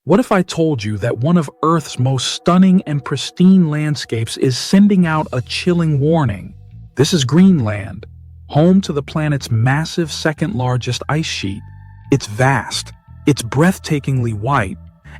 What if I told you that one of Earth's most stunning and pristine landscapes is sending out a chilling warning? This is Greenland, home to the planet's massive second-largest ice sheet. It's vast, it's breathtakingly white,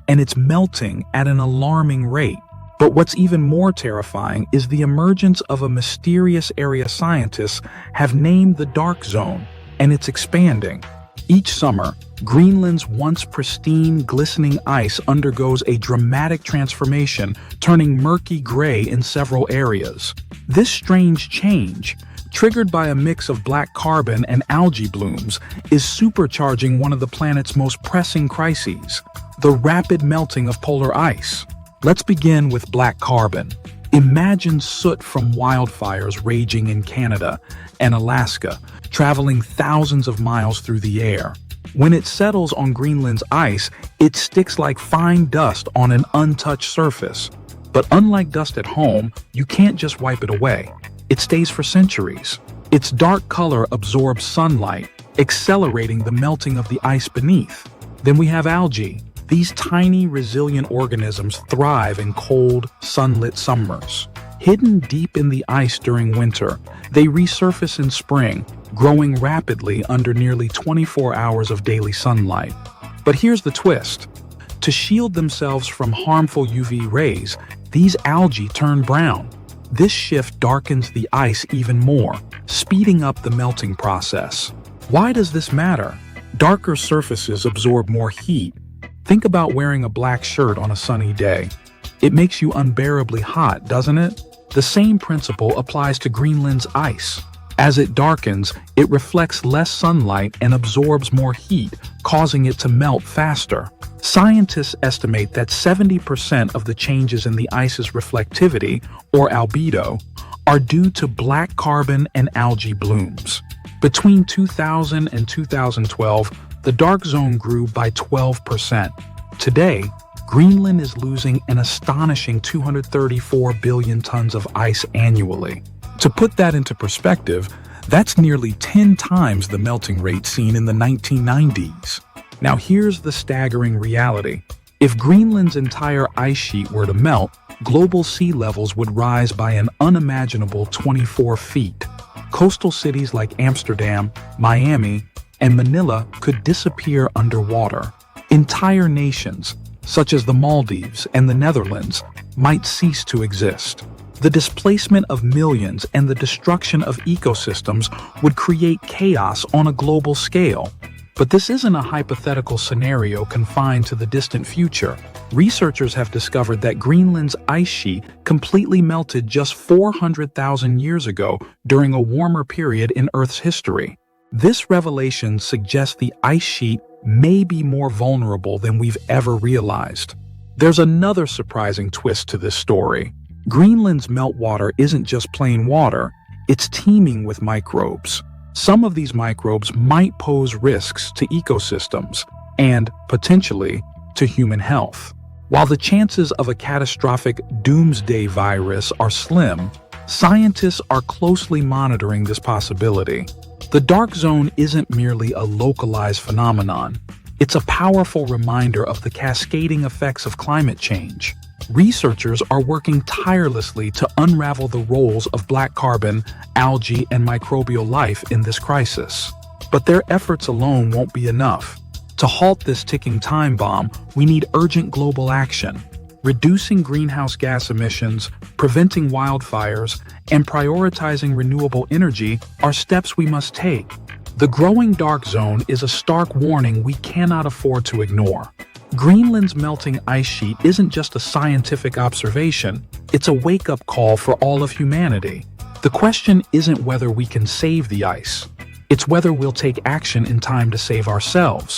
and it's melting at an alarming rate. But what's even more terrifying is the emergence of a mysterious area scientists have named the Dark Zone, and it's expanding. Each summer, Greenland's once pristine, glistening ice undergoes a dramatic transformation, turning murky gray in several areas. This strange change, triggered by a mix of black carbon and algae blooms, is supercharging one of the planet's most pressing crises: the rapid melting of polar ice. Let's begin with black carbon. Imagine soot from wildfires raging in Canada and Alaska, traveling thousands of miles through the air. When it settles on Greenland's ice, it sticks like fine dust on an untouched surface. But unlike dust at home, you can't just wipe it away. It stays for centuries. Its dark color absorbs sunlight, accelerating the melting of the ice beneath. Then we have algae. These tiny, resilient organisms thrive in cold, sunlit summers. Hidden deep in the ice during winter, they resurface in spring, growing rapidly under nearly 24 hours of daily sunlight. But here's the twist. To shield themselves from harmful UV rays, these algae turn brown. This shift darkens the ice even more, speeding up the melting process. Why does this matter? Darker surfaces absorb more heat. Think about wearing a black shirt on a sunny day. It makes you unbearably hot, doesn't it? The same principle applies to Greenland's ice. As it darkens, it reflects less sunlight and absorbs more heat, causing it to melt faster. Scientists estimate that 70% of the changes in the ice's reflectivity, or albedo, are due to black carbon and algae blooms. Between 2000 and 2012, the dark zone grew by 12%. Today, Greenland is losing an astonishing 234 billion tons of ice annually. To put that into perspective, that's nearly 10 times the melting rate seen in the 1990s. Now here's the staggering reality. If Greenland's entire ice sheet were to melt, global sea levels would rise by an unimaginable 24 feet. Coastal cities like Amsterdam, Miami, and Manila could disappear underwater. Entire nations, such as the Maldives and the Netherlands, might cease to exist. The displacement of millions and the destruction of ecosystems would create chaos on a global scale. But this isn't a hypothetical scenario confined to the distant future. Researchers have discovered that Greenland's ice sheet completely melted just 400,000 years ago during a warmer period in Earth's history. This revelation suggests the ice sheet may be more vulnerable than we've ever realized. There's another surprising twist to this story. Greenland's meltwater isn't just plain water, it's teeming with microbes. Some of these microbes might pose risks to ecosystems and, potentially, to human health. While the chances of a catastrophic doomsday virus are slim, scientists are closely monitoring this possibility. The dark zone isn't merely a localized phenomenon. It's a powerful reminder of the cascading effects of climate change. Researchers are working tirelessly to unravel the roles of black carbon, algae, and microbial life in this crisis. But their efforts alone won't be enough. To halt this ticking time bomb, we need urgent global action. Reducing greenhouse gas emissions, preventing wildfires, and prioritizing renewable energy are steps we must take. The growing dark zone is a stark warning we cannot afford to ignore. Greenland's melting ice sheet isn't just a scientific observation, it's a wake-up call for all of humanity. The question isn't whether we can save the ice, it's whether we'll take action in time to save ourselves.